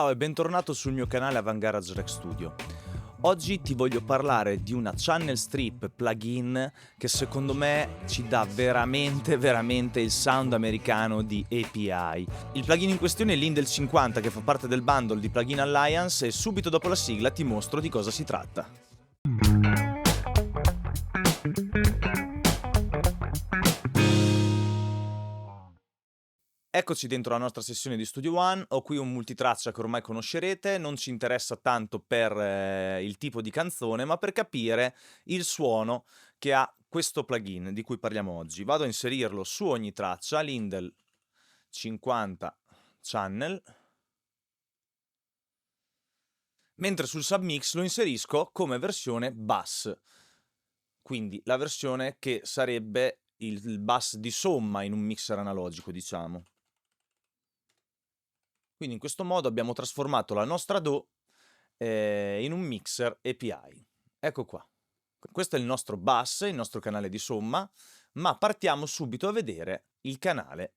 Ciao e bentornato sul mio canale Avangarage Rec Studio. Oggi ti voglio parlare di una channel strip plugin che secondo me ci dà veramente il sound americano di API. Il plugin in questione è l'Indel 50 che fa parte del bundle di Plugin Alliance e subito dopo la sigla ti mostro di cosa si tratta. Eccoci dentro la nostra sessione di Studio One, ho qui un multitraccia che ormai conoscerete, non ci interessa tanto per il tipo di canzone, ma per capire il suono che ha questo plugin di cui parliamo oggi. Vado a inserirlo su ogni traccia, l'Indel 50 Channel, mentre sul submix lo inserisco come versione bass, quindi la versione che sarebbe il bass di somma in un mixer analogico, diciamo. Quindi in questo modo abbiamo trasformato la nostra DAW in un mixer API. Ecco qua. Questo è il nostro bus, il nostro canale di somma, ma partiamo subito a vedere il canale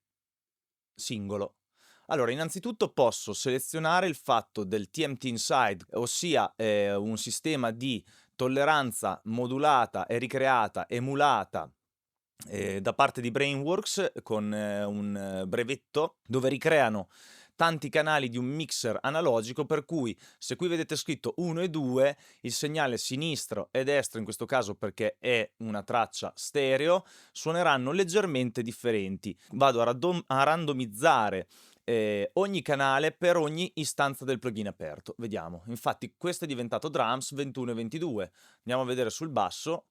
singolo. Allora, innanzitutto posso selezionare il fatto del TMT Inside, ossia un sistema di tolleranza modulata e ricreata, emulata da parte di Brainworks con un brevetto dove ricreano tanti canali di un mixer analogico, per cui se qui vedete scritto 1 e 2, il segnale sinistro e destro, in questo caso perché è una traccia stereo, suoneranno leggermente differenti. Vado a randomizzare ogni canale per ogni istanza del plugin aperto. Vediamo, infatti questo è diventato drums 21 e 22. Andiamo a vedere sul basso.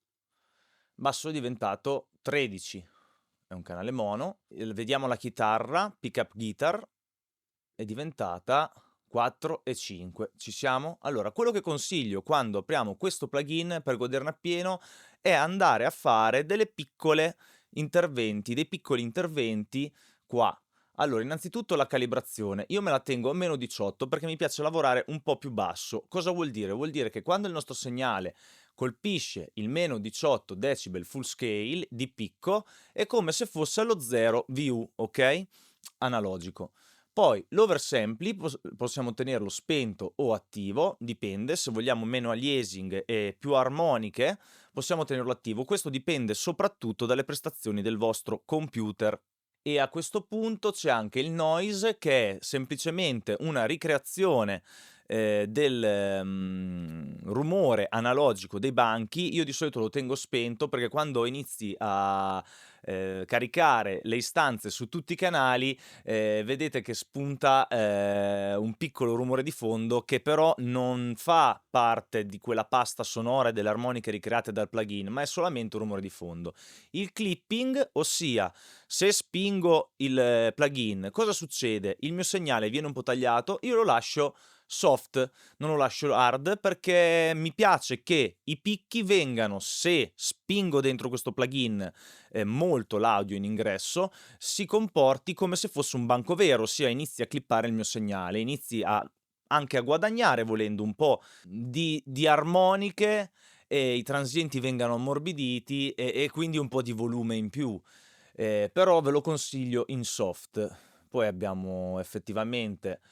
Basso è diventato 13, è un canale mono. Vediamo la chitarra, pickup guitar, è diventata 4 e 5. Ci siamo? Allora, quello che consiglio quando apriamo questo plugin per goderne appieno è andare a fare dei piccoli interventi qua. Allora, innanzitutto la calibrazione. Io me la tengo a meno 18 perché mi piace lavorare un po' più basso. Cosa vuol dire? Vuol dire che quando il nostro segnale colpisce il meno 18 decibel full scale di picco è come se fosse allo 0 VU, ok? Analogico. Poi l'oversampling possiamo tenerlo spento o attivo, dipende, se vogliamo meno aliasing e più armoniche possiamo tenerlo attivo, questo dipende soprattutto dalle prestazioni del vostro computer. E a questo punto c'è anche il noise, che è semplicemente una ricreazione del rumore analogico dei banchi. Io di solito lo tengo spento perché quando inizi a caricare le istanze su tutti i canali vedete che spunta un piccolo rumore di fondo che però non fa parte di quella pasta sonora e delle armoniche ricreate dal plugin, ma è solamente un rumore di fondo. Il clipping, ossia se spingo il plugin, cosa succede? Il mio segnale viene un po' tagliato, io lo lascio soft, non lo lascio hard perché mi piace che i picchi vengano, se spingo dentro questo plugin molto l'audio in ingresso, si comporti come se fosse un banco vero, ossia inizi a clippare il mio segnale, inizi anche a guadagnare volendo un po' di armoniche e i transienti vengano ammorbiditi e quindi un po' di volume in più. Però ve lo consiglio in soft. Poi abbiamo effettivamente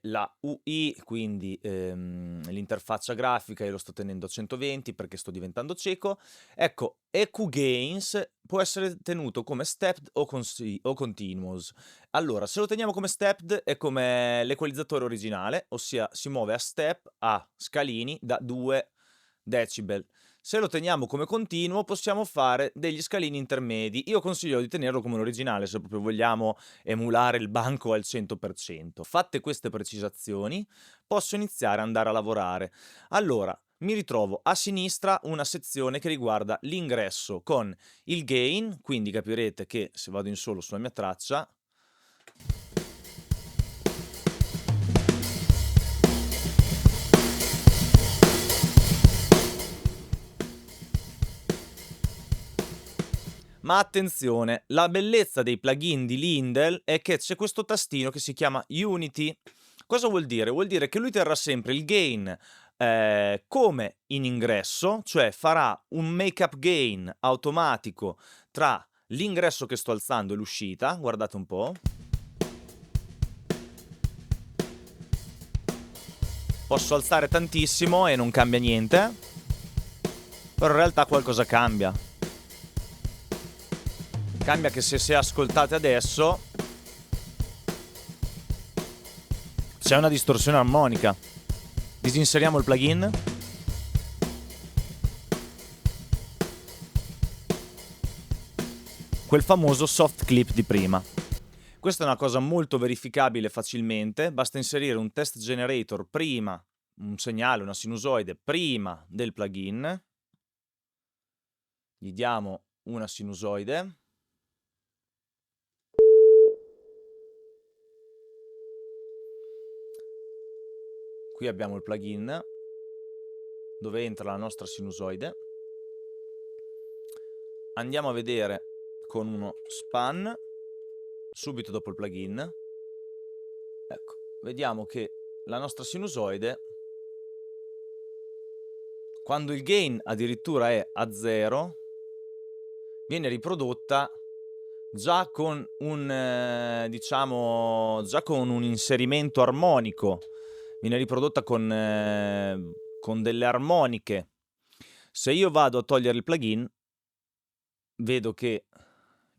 la UI, quindi l'interfaccia grafica, io lo sto tenendo a 120 perché sto diventando cieco. Ecco, EQ Gains può essere tenuto come stepped o continuous. Allora, se lo teniamo come stepped è come l'equalizzatore originale, ossia si muove a step, a scalini da 2 decibel. Se lo teniamo come continuo possiamo fare degli scalini intermedi. Io consiglio di tenerlo come l'originale se proprio vogliamo emulare il banco al 100%. Fatte queste precisazioni posso iniziare ad andare a lavorare. Allora, mi ritrovo a sinistra una sezione che riguarda l'ingresso con il gain, quindi capirete che se vado in solo sulla mia traccia ma attenzione, la bellezza dei plugin di Lindel è che c'è questo tastino che si chiama Unity. Cosa vuol dire? Vuol dire che lui terrà sempre il gain come in ingresso, cioè farà un make-up gain automatico tra l'ingresso che sto alzando e l'uscita, guardate un po'. Posso alzare tantissimo e non cambia niente, però in realtà qualcosa cambia. Cambia che se ascoltate adesso c'è una distorsione armonica. Disinseriamo il plugin. Quel famoso soft clip di prima. Questa è una cosa molto verificabile facilmente, basta inserire un test generator prima, un segnale, una sinusoide prima del plugin, gli diamo una sinusoide, qui abbiamo il plugin dove entra la nostra sinusoide, andiamo a vedere con uno span subito dopo il plugin, ecco, vediamo che la nostra sinusoide, quando il gain addirittura è a 0, viene riprodotta già con un diciamo già con un inserimento armonico, viene riprodotta con delle armoniche. Se io vado a togliere il plugin, vedo che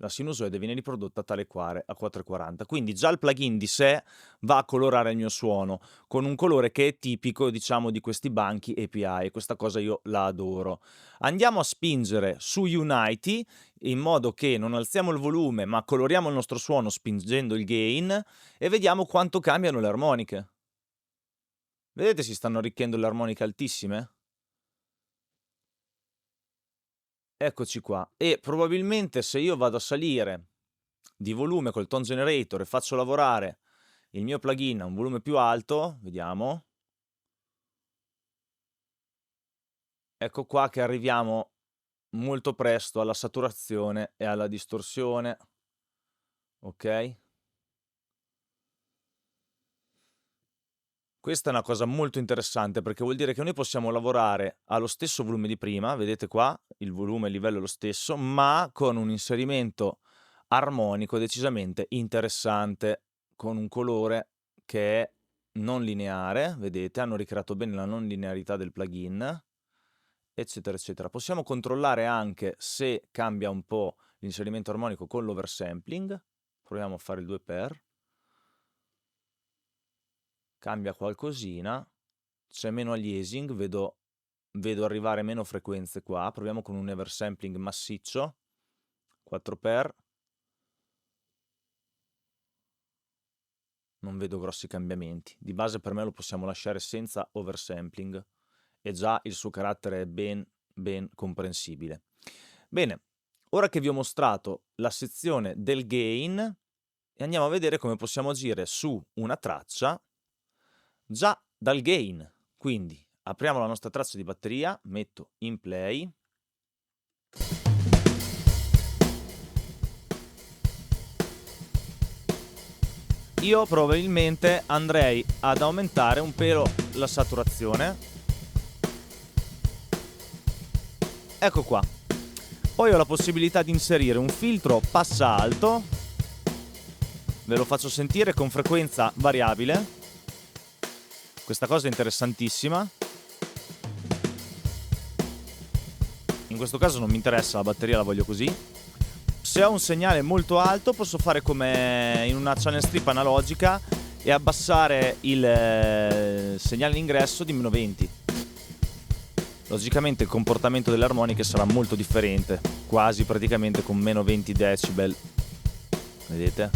la sinusoide viene riprodotta tale quale a 4,40. Quindi già il plugin di sé va a colorare il mio suono con un colore che è tipico, diciamo, di questi banchi API, e questa cosa io la adoro. Andiamo a spingere su Unity in modo che non alziamo il volume ma coloriamo il nostro suono spingendo il gain e vediamo quanto cambiano le armoniche. Vedete, si stanno arricchendo le armoniche altissime? Eccoci qua. E probabilmente se io vado a salire di volume col tone generator e faccio lavorare il mio plugin a un volume più alto, vediamo. Ecco qua che arriviamo molto presto alla saturazione e alla distorsione. Ok? Questa è una cosa molto interessante perché vuol dire che noi possiamo lavorare allo stesso volume di prima, vedete qua, il volume e il livello è lo stesso, ma con un inserimento armonico decisamente interessante, con un colore che è non lineare, vedete, hanno ricreato bene la non linearità del plugin, eccetera, eccetera. Possiamo controllare anche se cambia un po' l'inserimento armonico con l'oversampling, proviamo a fare il 2x. Cambia qualcosina, c'è meno aliasing, vedo arrivare meno frequenze qua, proviamo con un oversampling massiccio, 4x, non vedo grossi cambiamenti, di base per me lo possiamo lasciare senza oversampling e già il suo carattere è ben comprensibile. Bene, ora che vi ho mostrato la sezione del gain, andiamo a vedere come possiamo agire su una traccia già dal gain. Quindi apriamo la nostra traccia di batteria, metto in play. Io probabilmente andrei ad aumentare un pelo la saturazione. Ecco qua. Poi ho la possibilità di inserire un filtro passa alto. Ve lo faccio sentire con frequenza variabile. Questa cosa è interessantissima. In questo caso non mi interessa, la batteria la voglio così. Se ho un segnale molto alto posso fare come in una channel strip analogica e abbassare il segnale d'ingresso di meno 20. Logicamente il comportamento delle armoniche sarà molto differente, quasi praticamente con meno 20 decibel. Vedete?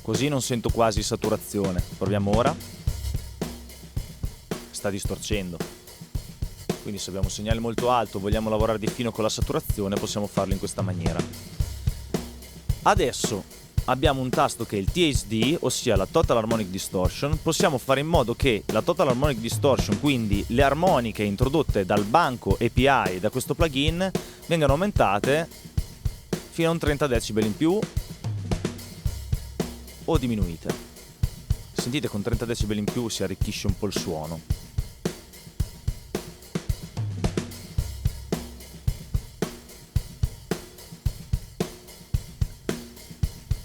Così non sento quasi saturazione. Proviamo ora. Sta distorcendo, quindi se abbiamo un segnale molto alto, vogliamo lavorare di fino con la saturazione, possiamo farlo in questa maniera. Adesso abbiamo un tasto che è il THD, ossia la Total Harmonic Distortion. Possiamo fare in modo che la Total Harmonic Distortion, quindi le armoniche introdotte dal banco API da questo plugin, vengano aumentate fino a un 30 decibel in più o diminuite. Sentite, con 30 decibel in più si arricchisce un po' il suono.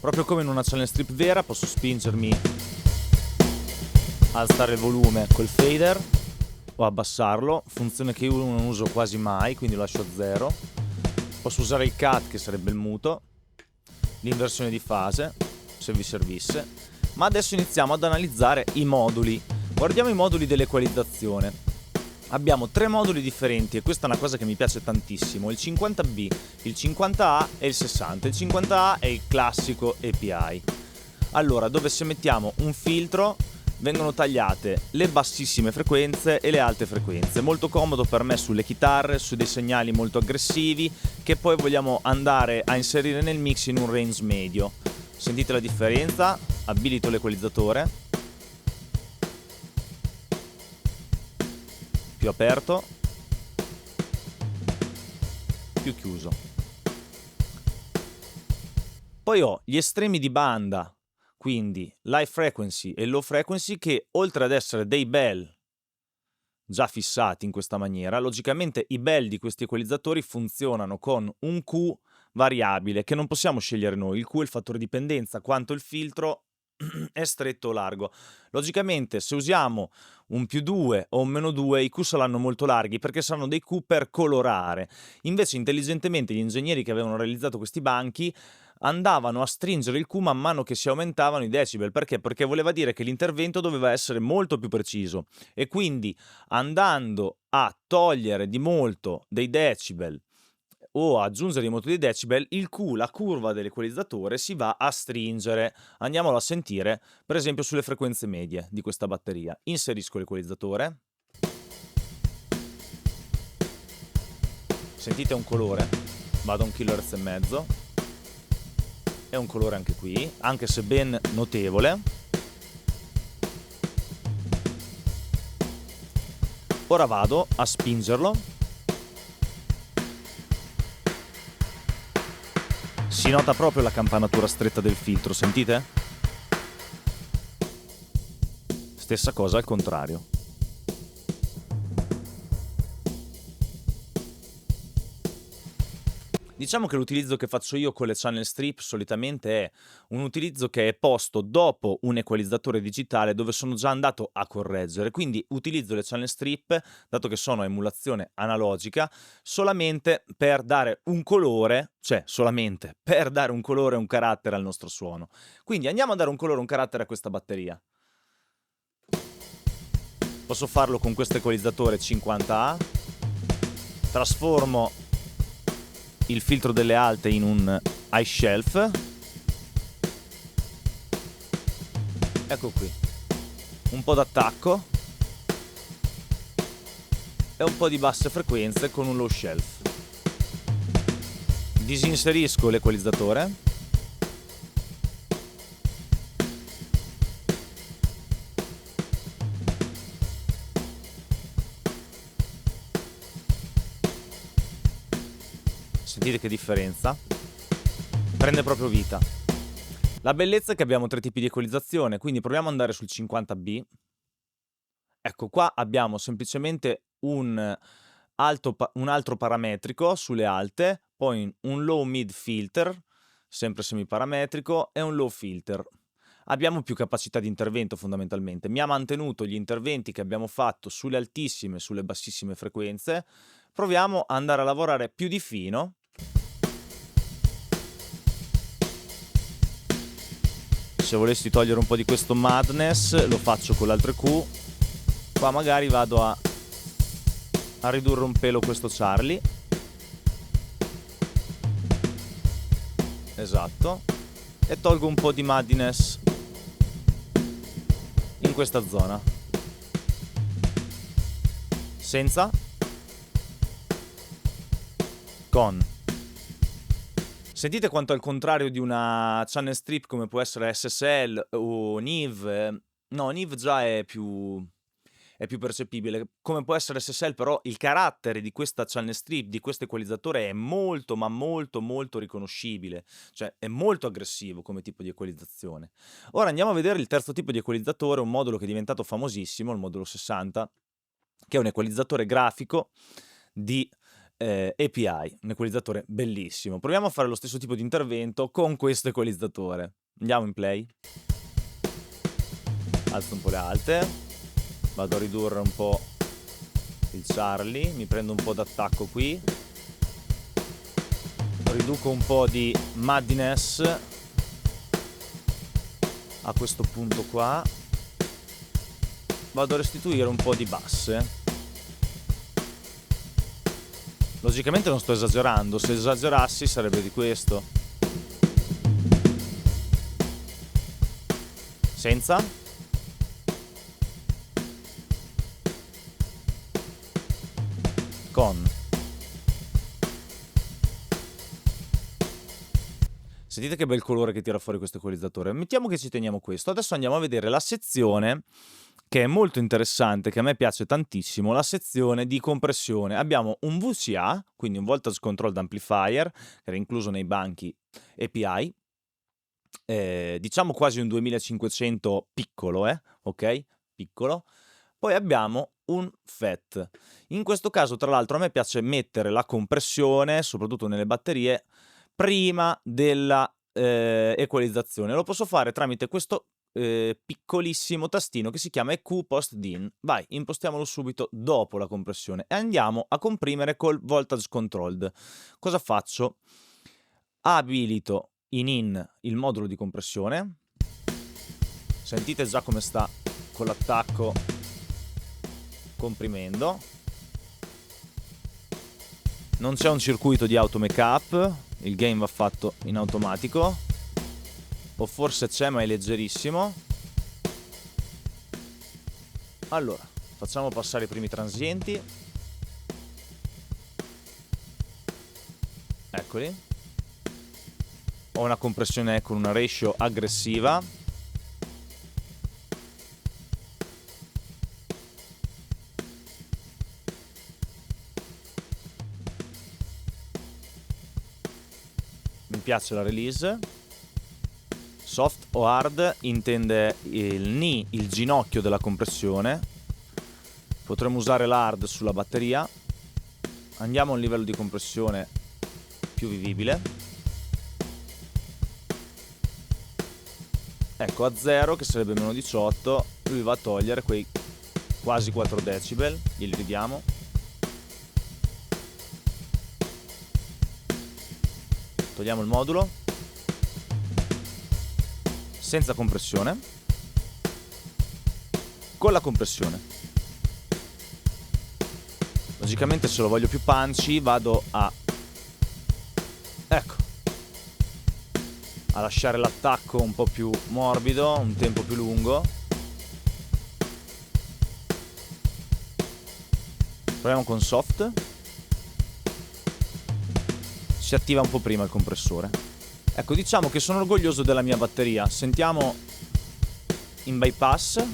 Proprio come in una channel strip vera posso spingermi alzare il volume col fader o abbassarlo, funzione che io non uso quasi mai, quindi lo lascio a 0. Posso usare il cut, che sarebbe il muto, l'inversione di fase, se vi servisse. Ma adesso iniziamo ad analizzare i moduli. Guardiamo i moduli dell'equalizzazione. Abbiamo 3 moduli differenti e questa è una cosa che mi piace tantissimo: il 50B, il 50A e il 60. Il 50A è il classico API. Allora, dove se mettiamo un filtro vengono tagliate le bassissime frequenze e le alte frequenze. Molto comodo per me sulle chitarre, su dei segnali molto aggressivi che poi vogliamo andare a inserire nel mix in un range medio. Sentite la differenza? Abilito l'equalizzatore, più aperto, più chiuso. Poi ho gli estremi di banda, quindi l'high frequency e il low frequency, che oltre ad essere dei bell già fissati in questa maniera, logicamente i bell di questi equalizzatori funzionano con un Q variabile che non possiamo scegliere noi. Il Q è il fattore di pendenza, quanto il filtro è stretto o largo. Logicamente se usiamo un +2 o un -2 i Q saranno molto larghi perché saranno dei Q per colorare. Invece intelligentemente gli ingegneri che avevano realizzato questi banchi andavano a stringere il Q man mano che si aumentavano i decibel. Perché? Perché voleva dire che l'intervento doveva essere molto più preciso e quindi andando a togliere di molto dei decibel o aggiungere di molto dei decibel, il Q, la curva dell'equalizzatore, si va a stringere. Andiamolo a sentire, per esempio, sulle frequenze medie di questa batteria. Inserisco l'equalizzatore. Sentite un colore? Vado a 1,5 kHz. È un colore anche qui, anche se ben notevole. Ora vado a spingerlo. Si nota proprio la campanatura stretta del filtro, sentite? Stessa cosa al contrario. Diciamo che l'utilizzo che faccio io con le channel strip solitamente è un utilizzo che è posto dopo un equalizzatore digitale dove sono già andato a correggere, quindi utilizzo le channel strip, dato che sono a emulazione analogica, solamente per dare un colore, cioè solamente per dare un colore e un carattere al nostro suono. Quindi andiamo a dare un colore e un carattere a questa batteria. Posso farlo con questo equalizzatore 50A, trasformo il filtro delle alte in un high shelf. Ecco qui, un po' d'attacco e un po' di basse frequenze con un low shelf. Disinserisco l'equalizzatore. Sentite che differenza? Prende proprio vita. La bellezza è che abbiamo 3 tipi di equalizzazione, quindi proviamo ad andare sul 50B. Ecco, qua abbiamo semplicemente un altro parametrico sulle alte, poi un low mid filter, sempre semiparametrico, e un low filter. Abbiamo più capacità di intervento fondamentalmente. Mi ha mantenuto gli interventi che abbiamo fatto sulle altissime e sulle bassissime frequenze. Proviamo ad andare a lavorare più di fino. Se volessi togliere un po' di questo madness lo faccio con l'altro Q. Qua magari vado a ridurre un pelo questo Charlie. Esatto. E tolgo un po' di madness in questa zona. Senza. Con. Sentite quanto al contrario di una channel strip come può essere SSL o NIV. No, NIV già è più percepibile. Come può essere SSL, però il carattere di questa channel strip, di questo equalizzatore è molto, ma molto, molto riconoscibile. Cioè è molto aggressivo come tipo di equalizzazione. Ora andiamo a vedere il terzo tipo di equalizzatore, un modulo che è diventato famosissimo, il modulo 60, che è un equalizzatore grafico di API, un equalizzatore bellissimo. Proviamo a fare lo stesso tipo di intervento con questo equalizzatore. Andiamo in play. Alzo un po' le alte. Vado a ridurre un po' il Charlie, mi prendo un po' d'attacco qui, riduco un po' di Madness a questo punto qua, vado a restituire un po' di basse. Logicamente non sto esagerando, se esagerassi sarebbe di questo. Senza. Con. Sentite che bel colore che tira fuori questo equalizzatore. Mettiamo che ci teniamo questo. Adesso andiamo a vedere la sezione che è molto interessante, che a me piace tantissimo, la sezione di compressione. Abbiamo un VCA, quindi un Voltage Controlled Amplifier, che era incluso nei banchi API, diciamo quasi un 2500 piccolo, ok? Piccolo. Poi abbiamo un FET. In questo caso, tra l'altro, a me piace mettere la compressione, soprattutto nelle batterie, prima della equalizzazione. Lo posso fare tramite questo piccolissimo tastino che si chiama EQ Post DIN. Vai, impostiamolo subito dopo la compressione e andiamo a comprimere col Voltage Controlled. Cosa faccio? Abilito in il modulo di compressione. Sentite già come sta con l'attacco comprimendo. Non c'è un circuito di auto make up, il gain va fatto in automatico, o forse c'è ma è leggerissimo. Allora, facciamo passare i primi transienti. Eccoli. Ho una compressione con una ratio aggressiva. Mi piace la release. Soft o hard intende il knee, il ginocchio della compressione. Potremmo usare l'hard sulla batteria. Andiamo a un livello di compressione più vivibile. Ecco, a 0, che sarebbe meno 18, lui va a togliere quei quasi 4 decibel. Glieli ridiamo. Togliamo il modulo. Senza compressione. Con la compressione. Logicamente se lo voglio più punchy vado a... ecco. A lasciare l'attacco un po' più morbido, un tempo più lungo. Proviamo con soft. Si attiva un po' prima il compressore. Ecco, diciamo che sono orgoglioso della mia batteria. Sentiamo in bypass.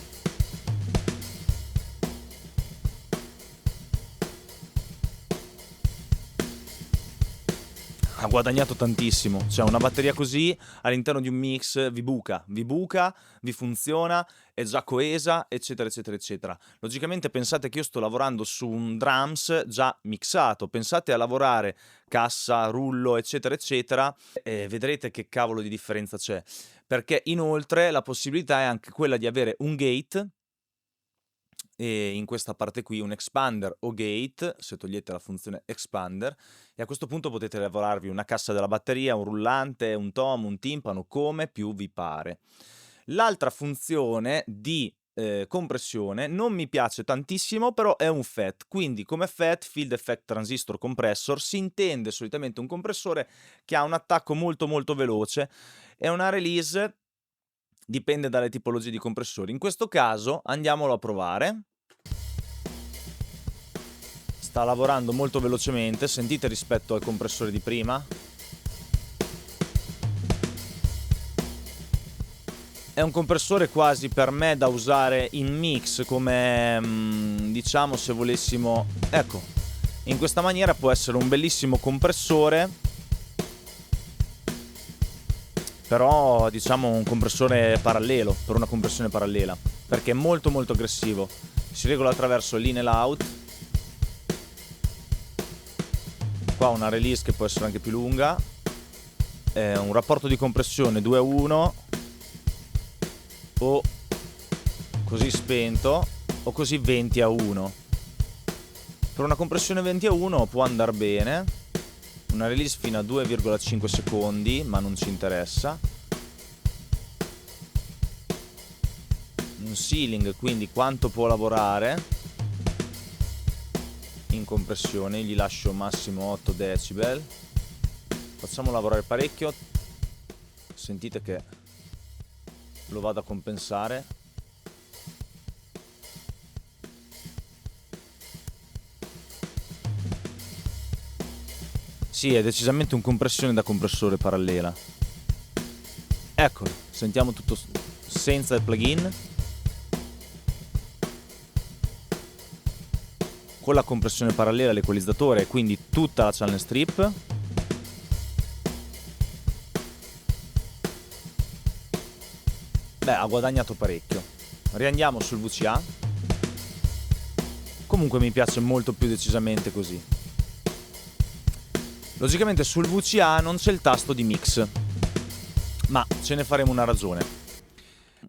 Ha guadagnato tantissimo. Cioè, una batteria così all'interno di un mix vi buca, vi funziona, è già coesa, eccetera, eccetera, eccetera. Logicamente pensate che io sto lavorando su un drums già mixato. Pensate a lavorare cassa, rullo, eccetera, eccetera, e vedrete che cavolo di differenza c'è. Perché inoltre la possibilità è anche quella di avere un gate, e in questa parte qui un expander o gate, se togliete la funzione expander, e a questo punto potete lavorarvi una cassa della batteria, un rullante, un tom, un timpano, come più vi pare. L'altra funzione di compressione non mi piace tantissimo, però è un FET, quindi come FET, Field Effect Transistor Compressor, si intende solitamente un compressore che ha un attacco molto molto veloce e una release dipende dalle tipologie di compressori. In questo caso andiamolo a provare. Sta lavorando molto velocemente, sentite rispetto al compressore di prima. È un compressore quasi per me da usare in mix, come diciamo se volessimo... ecco, in questa maniera può essere un bellissimo compressore, però diciamo un compressore parallelo, per una compressione parallela, perché è molto molto aggressivo. Si regola attraverso l'in e l'out. Qua una release che può essere anche più lunga, un rapporto di compressione 2:1 o così spento. o così 20:1. Per una compressione 20:1 può andare bene. Una release fino a 2,5 secondi, ma non ci interessa. Un ceiling, quindi quanto può lavorare in compressione, gli lascio massimo 8 decibel. Facciamo lavorare parecchio. Sentite che lo vado a compensare. Sì, è decisamente un compressione da compressore parallela. Eccolo, sentiamo tutto senza il plugin. Con la compressione parallela all'equalizzatore e quindi tutta la channel strip. Beh, ha guadagnato parecchio. Riandiamo sul VCA. Comunque mi piace molto più decisamente così. Logicamente sul VCA non c'è il tasto di mix, ma ce ne faremo una ragione.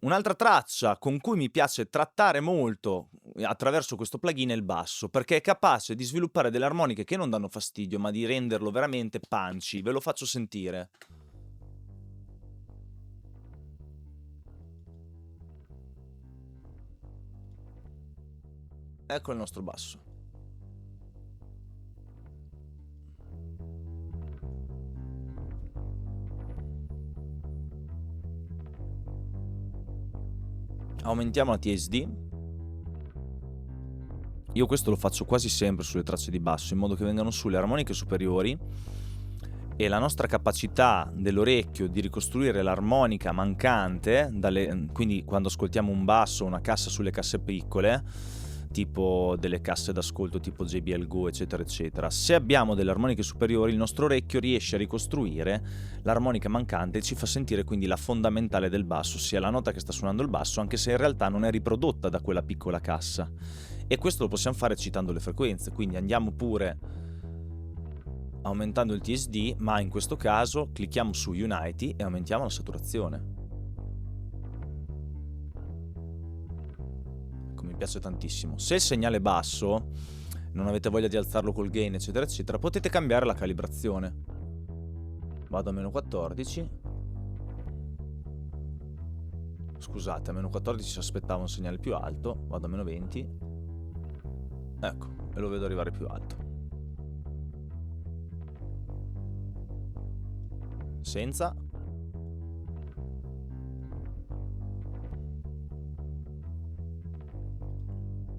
Un'altra traccia con cui mi piace trattare molto attraverso questo plugin è il basso, perché è capace di sviluppare delle armoniche che non danno fastidio, ma di renderlo veramente punchy. Ve lo faccio sentire. Ecco il nostro basso. Aumentiamo la TSD. Io questo lo faccio quasi sempre sulle tracce di basso, in modo che vengano sulle armoniche superiori e la nostra capacità dell'orecchio di ricostruire l'armonica mancante, quindi quando ascoltiamo un basso o una cassa sulle casse piccole, tipo delle casse d'ascolto tipo JBL Go eccetera eccetera, se abbiamo delle armoniche superiori il nostro orecchio riesce a ricostruire l'armonica mancante e ci fa sentire quindi la fondamentale del basso, ossia la nota che sta suonando il basso, anche se in realtà non è riprodotta da quella piccola cassa. E questo lo possiamo fare citando le frequenze, quindi andiamo pure aumentando il TSD, ma in questo caso clicchiamo su Unity e aumentiamo la saturazione. Ecco, mi piace tantissimo. Se il segnale è basso, non avete voglia di alzarlo col gain eccetera eccetera, potete cambiare la calibrazione. Vado a meno 14. Scusate, a meno 14 si aspettava un segnale più alto. Vado a meno 20. Ecco, e lo vedo arrivare più alto. Senza.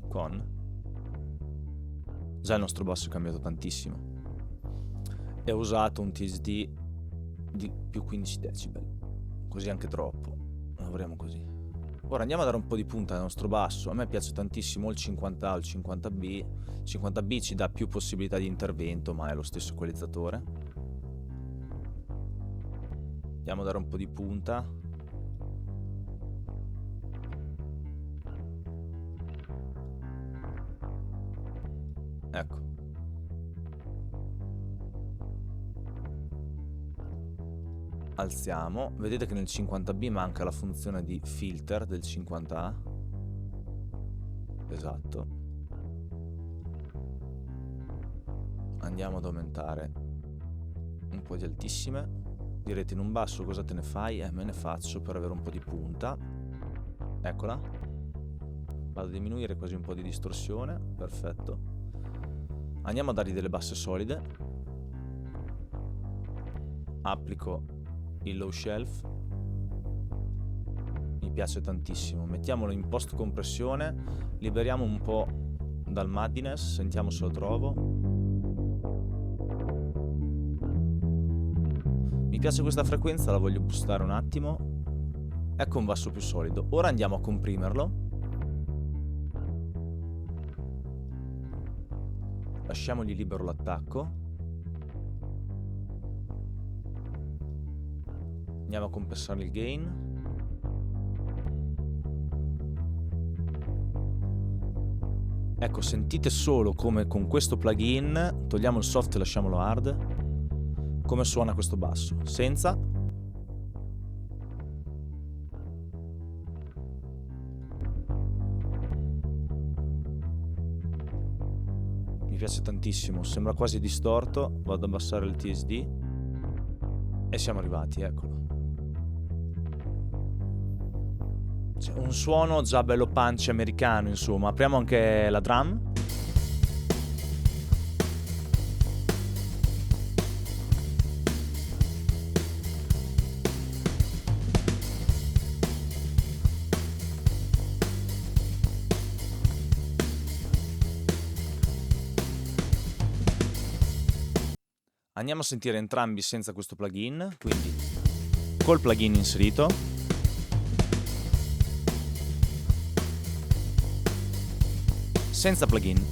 Con. Già il nostro basso è cambiato tantissimo. E ho usato un TSD di più 15 decibel. Così anche troppo. Lavoriamo così. Ora andiamo a dare un po' di punta al nostro basso. A me piace tantissimo il 50A o il 50B. Il 50B ci dà più possibilità di intervento, ma è lo stesso equalizzatore. Andiamo a dare un po' di punta. Ecco. Alziamo. Vedete che nel 50B manca la funzione di filter del 50A. Esatto. Andiamo ad aumentare un po' di altissime. Direte in un basso cosa te ne fai? Me ne faccio per avere un po' di punta. Eccola. Vado a diminuire quasi un po' di distorsione. Perfetto. Andiamo a dargli delle basse solide. Applico il low shelf. Mi piace tantissimo. Mettiamolo in post compressione. Liberiamo un po' dal muddiness. Sentiamo se lo trovo. Mi piace questa frequenza, la voglio boostare un attimo. Ecco un basso più solido. Ora andiamo a comprimerlo. Lasciamogli libero l'attacco. Andiamo a compensare il gain. Ecco, sentite solo come con questo plugin, togliamo il soft e lasciamolo hard, come suona questo basso, senza. Mi piace tantissimo, sembra quasi distorto. Vado ad abbassare il TSD e siamo arrivati, eccolo. C'è un suono già bello punch americano, insomma. Apriamo anche la drum. Andiamo a sentire entrambi senza questo plugin, quindi col plugin inserito. Senza plugin.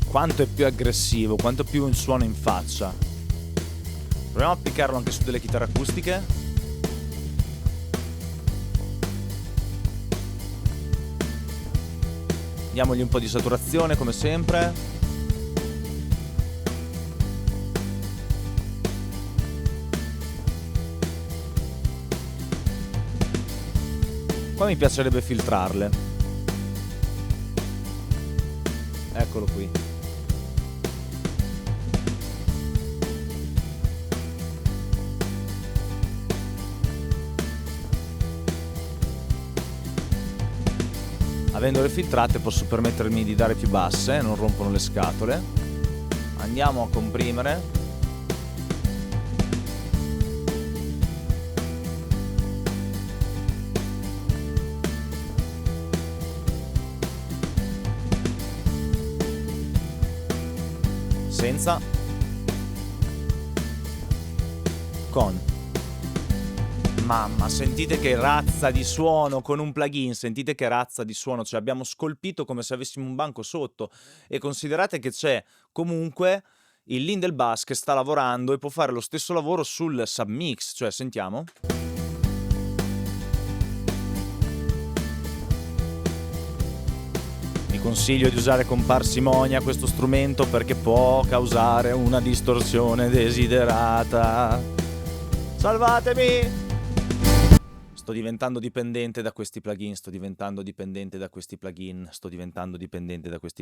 Quanto è più aggressivo, quanto più un suono in faccia. Proviamo a applicarlo anche su delle chitarre acustiche. Diamogli un po' di saturazione come sempre. Qua mi piacerebbe filtrarle. Eccolo qui. Avendole filtrate posso permettermi di dare più basse, non rompono le scatole. Andiamo a comprimere. Senza. Con. Mamma, sentite che razza di suono con un plugin, sentite che razza di suono, cioè abbiamo scolpito come se avessimo un banco sotto e considerate che c'è comunque il Lindell Bass che sta lavorando e può fare lo stesso lavoro sul submix, cioè sentiamo. Vi consiglio di usare con parsimonia questo strumento perché può causare una distorsione desiderata. Salvatemi! Sto diventando dipendente da questi plugin, sto diventando dipendente da questi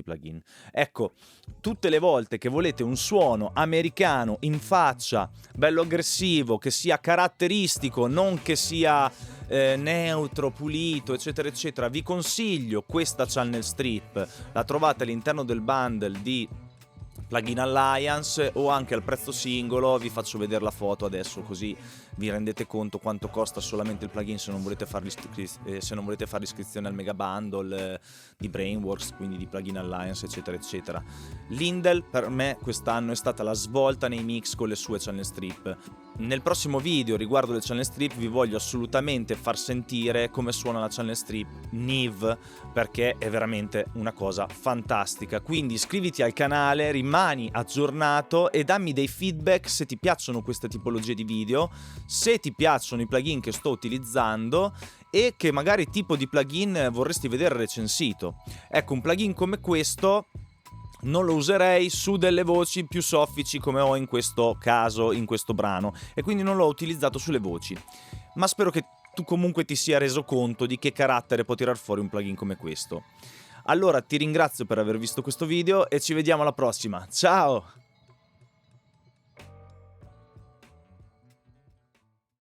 plugin. Ecco, tutte le volte che volete un suono americano in faccia, bello aggressivo, che sia caratteristico, non che sia neutro, pulito, eccetera, eccetera, vi consiglio questa channel strip. La trovate all'interno del bundle di Plugin Alliance o anche al prezzo singolo. Vi faccio vedere la foto adesso così vi rendete conto quanto costa solamente il plugin se non volete fare l'iscrizione al mega bundle di Brainworks, quindi di Plugin Alliance, eccetera eccetera. Lindell per me quest'anno è stata la svolta nei mix con le sue channel strip. Nel prossimo video riguardo le channel strip vi voglio assolutamente far sentire come suona la channel strip Neve, perché è veramente una cosa fantastica. Quindi iscriviti al canale, rimani aggiornato e dammi dei feedback se ti piacciono queste tipologie di video, se ti piacciono i plugin che sto utilizzando e che magari tipo di plugin vorresti vedere recensito. Ecco, un plugin come questo non lo userei su delle voci più soffici come ho in questo caso, in questo brano, e quindi non l'ho utilizzato sulle voci. Ma spero che tu comunque ti sia reso conto di che carattere può tirar fuori un plugin come questo. Allora ti ringrazio per aver visto questo video e ci vediamo alla prossima. Ciao!